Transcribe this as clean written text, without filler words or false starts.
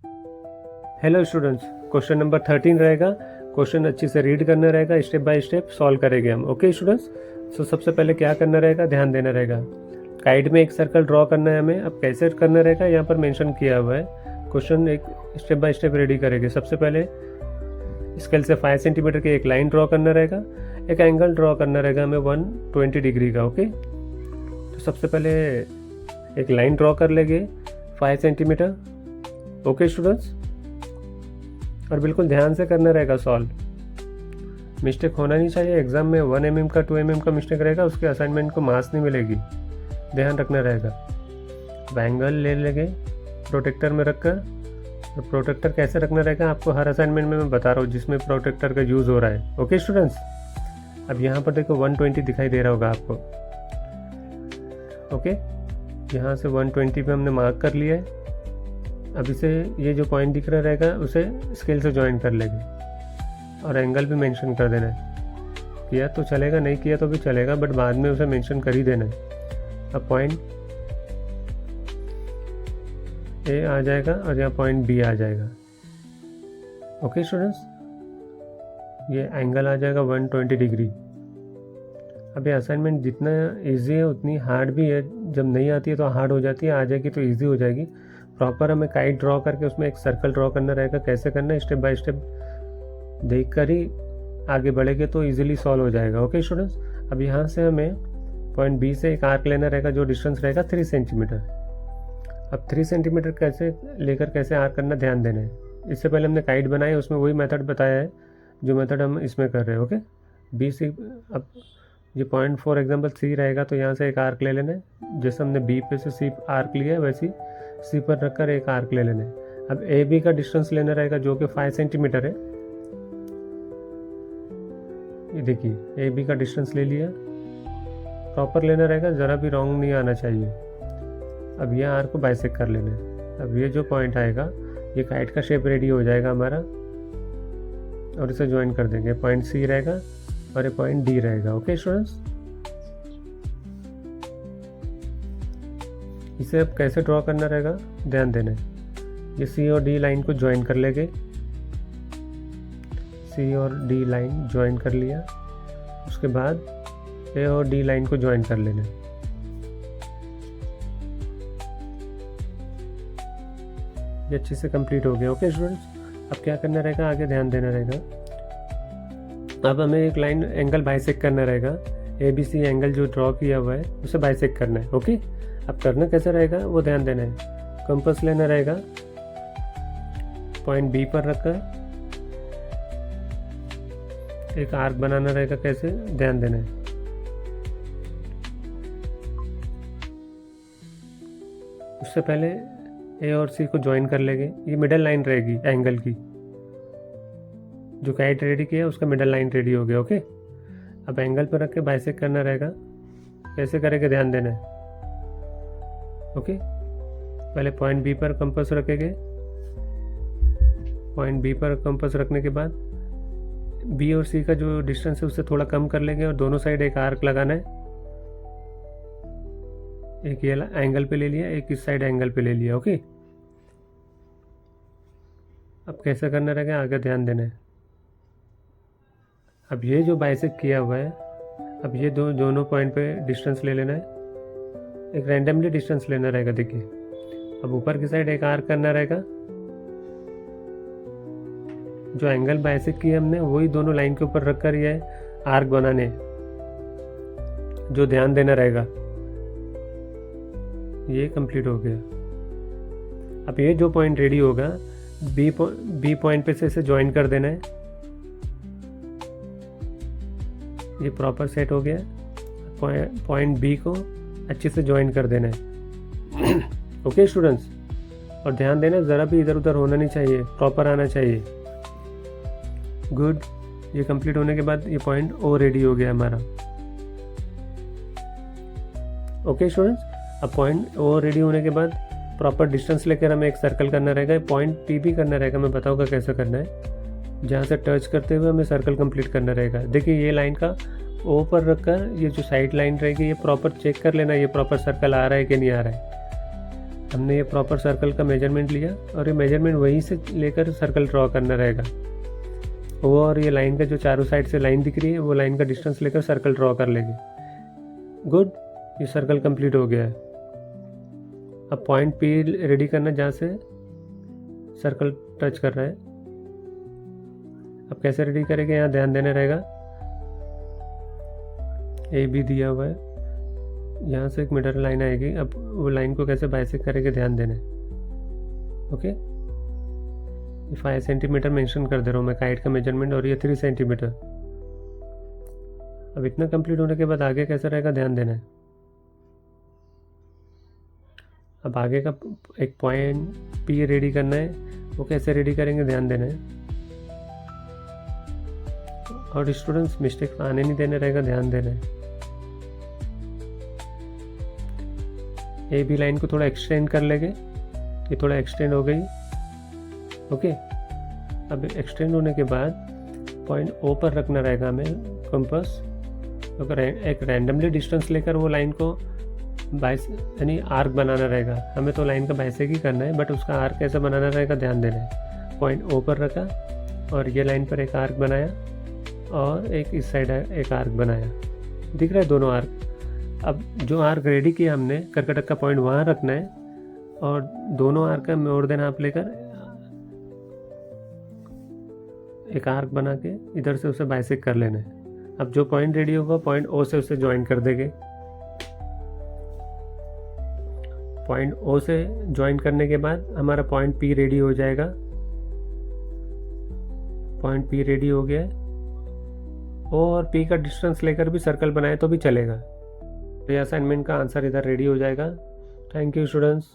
Hello students, question number 13 रहेगा। Question अच्छे से रीड करना रहेगा, स्टेप बाय स्टेप सॉल्व करेंगे हम। ओके स्टूडेंट्स, सो सबसे पहले क्या करना रहेगा, ध्यान देना रहेगा। काइट में एक सर्कल ड्रॉ करना है हमें। अब कैसे करना रहेगा यहाँ पर मेंशन किया हुआ है। क्वेश्चन एक स्टेप बाय स्टेप रेडी करेंगे। सबसे पहले स्केल से 5 सेंटीमीटर की एक लाइन ड्रॉ करना रहेगा। एक एंगल ड्रॉ करना रहेगा हमें 120 डिग्री का। ओके, तो सबसे पहले एक लाइन ड्रॉ कर लेंगे 5 सेंटीमीटर। ओके स्टूडेंट्स, और बिल्कुल ध्यान से करना रहेगा सॉल्व। मिस्टेक होना नहीं चाहिए। एग्जाम में 1 mm का 2 mm का मिस्टेक रहेगा, उसके असाइनमेंट को मार्क्स नहीं मिलेगी, ध्यान रखना रहेगा। अब एंगल ले लेंगे प्रोटेक्टर में रखकर। तो प्रोटेक्टर कैसे रखना रहेगा आपको हर असाइनमेंट में मैं बता रहा हूँ जिसमें प्रोटेक्टर का यूज़ हो रहा है। ओके स्टूडेंट्स, अब यहाँ पर देखो 120 दिखाई दे रहा होगा आपको। ओके, यहाँ से 120 पे हमने मार्क कर लिया है। अब इसे ये जो पॉइंट दिख रहा रहेगा उसे स्केल से ज्वाइन कर लेंगे और एंगल भी मेंशन कर देना है। किया तो चलेगा, नहीं किया तो भी चलेगा, बट बाद में उसे मेंशन कर ही देना है। अब पॉइंट ए आ जाएगा और यहाँ पॉइंट बी आ जाएगा। ओके स्टूडेंट्स, ये एंगल आ जाएगा 120 डिग्री। अब ये असाइनमेंट जितना इजी है उतनी हार्ड भी है। जब नहीं आती है तो हार्ड हो जाती है, आ जाएगी तो इजी हो जाएगी। प्रॉपर हमें काइट ड्रॉ करके उसमें एक सर्कल ड्रॉ करना रहेगा। कैसे करना है स्टेप बाय स्टेप देख कर ही आगे बढ़ेंगे तो इजीली सॉल्व हो जाएगा। ओके स्टूडेंट्स, अब यहाँ से हमें पॉइंट बी से एक आर्क लेना रहेगा जो डिस्टेंस रहेगा 3 सेंटीमीटर। अब 3 सेंटीमीटर कैसे लेकर कैसे आर्क करना ध्यान देना है। इससे पहले हमने काइट बनाई है, उसमें वही मेथड बताया है जो मेथड हम इसमें कर रहे हैं। ओके, बी से अब ये पॉइंट फॉर एग्जाम्पल सी रहेगा तो यहाँ से एक आर्क ले लेना है। जैसे हमने बी पे से सी आर्क लिया है वैसे ही सी पर रखकर एक आर्क ले लेना है। अब ए बी का डिस्टेंस लेना रहेगा जो कि 5 सेंटीमीटर है। ये देखिए ए बी का डिस्टेंस ले लिया, प्रॉपर लेना रहेगा, ज़रा भी रॉन्ग नहीं आना चाहिए। अब ये आर्क को बाइसेक्ट कर लेना है। अब ये जो पॉइंट आएगा ये काइट का शेप रेडी हो जाएगा हमारा और इसे ज्वाइन कर देंगे। पॉइंट सी रहेगा और ये पॉइंट डी रहेगा। ओके स्टूडेंट्स, इसे अब कैसे ड्रॉ करना रहेगा ध्यान देना है। ये सी और डी लाइन को ज्वाइन कर लेंगे। सी और डी लाइन ज्वाइन कर लिया, उसके बाद ए और डी लाइन को ज्वाइन कर लेना है। ये अच्छे से कंप्लीट हो गया। ओके स्टूडेंट्स, अब क्या करना रहेगा आगे ध्यान देना रहेगा। अब हमें एक लाइन एंगल बाइसेक्ट करना रहेगा। ए बी सी एंगल जो ड्रॉ किया हुआ है उसे बाइसेक्ट करना है। ओके, अब करना कैसे रहेगा वो ध्यान देना है। कंपास लेना रहेगा, पॉइंट बी पर रखकर एक आर्क बनाना रहेगा। कैसे ध्यान देना है। उससे पहले ए और सी को ज्वाइन कर लेंगे। ये मिडल लाइन रहेगी एंगल की, जो काइट रेडी किया है उसका मिडल लाइन रेडी हो गया। ओके, अब एंगल पर रख के बाइसेक्ट करना रहेगा। कैसे करेंगे ध्यान देना है। ओके, पहले पॉइंट बी पर कंपास रखेंगे। पॉइंट बी पर कंपास रखने के बाद बी और सी का जो डिस्टेंस है उससे थोड़ा कम कर लेंगे और दोनों साइड एक आर्क लगाना है। एक ये एंगल पे ले लिया, एक इस साइड एंगल पे ले लिया। ओके, अब कैसे करना रहेगा आगे ध्यान देना है। अब ये जो बाइसेक्ट किया हुआ है, अब ये दोनों पॉइंट पे डिस्टेंस ले लेना है। एक रैंडमली डिस्टेंस लेना रहेगा। देखिए अब ऊपर की साइड एक आर्क करना रहेगा। जो एंगल बाइसेक्ट किया हमने वही दोनों लाइन के ऊपर रखकर ये आर्क बनाने, जो ध्यान देना रहेगा। ये कंप्लीट हो गया। अब ये जो पॉइंट रेडी होगा बी पॉइंट पे से इसे ज्वाइन कर देना है। ये प्रॉपर सेट हो गया। पॉइंट बी को अच्छे से ज्वाइन कर देना है। ओके स्टूडेंट्स, और ध्यान देना ज़रा भी इधर उधर होना नहीं चाहिए, प्रॉपर आना चाहिए। गुड, ये कंप्लीट होने के बाद ये पॉइंट ओ रेडी हो गया हमारा। ओके स्टूडेंट्स, अब पॉइंट ओ रेडी होने के बाद प्रॉपर डिस्टेंस लेकर हमें एक सर्कल करना रहेगा। पॉइंट पी भी करना रहेगा, मैं बताऊंगा कैसे करना है। जहाँ से टच करते हुए हमें सर्कल कंप्लीट करना रहेगा। देखिए ये लाइन का ओ पर रखकर ये जो साइड लाइन रहेगी ये प्रॉपर चेक कर लेना, ये प्रॉपर सर्कल आ रहा है कि नहीं आ रहा है। हमने ये प्रॉपर सर्कल का मेजरमेंट लिया और ये मेजरमेंट वहीं से लेकर सर्कल ड्रॉ करना रहेगा। वो और ये लाइन का जो चारों साइड से लाइन दिख रही है वो लाइन का डिस्टेंस लेकर सर्कल ड्रॉ कर लेंगे। गुड, ये सर्कल कंप्लीट हो गया है। अब पॉइंट पी रेडी करना जहाँ से सर्कल टच कर रहा है। अब कैसे रेडी करेंगे, यहाँ ध्यान देना रहेगा। ए बी दिया हुआ है, यहाँ से एक मिडल लाइन आएगी। अब वो लाइन को कैसे बाइसेक्ट करेंगे ध्यान देना है। ओके, 5 सेंटीमीटर मेंशन कर दे रहा हूँ मैं काइट का मेजरमेंट, और ये 3 सेंटीमीटर। अब इतना कंप्लीट होने के बाद आगे कैसा रहेगा ध्यान देना है। अब आगे का एक पॉइंट पी रेडी करना है, वो कैसे रेडी करेंगे ध्यान देना है। और स्टूडेंट्स मिस्टेक आने नहीं देने रहेगा, ध्यान देना है। ए बी लाइन को थोड़ा एक्सटेंड कर लेंगे, ये थोड़ा एक्सटेंड हो गई। ओके, अब एक्सटेंड होने के बाद पॉइंट ओ पर रखना रहेगा हमें कंपास। अगर एक रैंडमली डिस्टेंस लेकर वो लाइन को यानी आर्क बनाना रहेगा। हमें तो लाइन का बाइसेक्ट ही करना है, बट उसका आर्क कैसे बनाना रहेगा ध्यान देना है। पॉइंट ओ पर रखा और ये लाइन पर एक आर्क बनाया और एक इस साइड एक आर्क बनाया। दिख रहा है दोनों आर्क। अब जो आर्क रेडी किया हमने, कर्कटक का पॉइंट वहाँ रखना है और दोनों आर्क का मोड़ देना आप लेकर एक आर्क बना के इधर से उसे बाइसेक्ट कर लेना है। अब जो पॉइंट रेडी होगा पॉइंट ओ से उसे ज्वाइन कर देंगे। पॉइंट ओ से ज्वाइन करने के बाद हमारा पॉइंट पी रेडी हो जाएगा। पॉइंट पी रेडी हो गया है। ओ और पी का डिस्टेंस लेकर भी सर्कल बनाए तो भी चलेगा। तो ये असाइनमेंट का आंसर इधर रेडी हो जाएगा। Thank you students.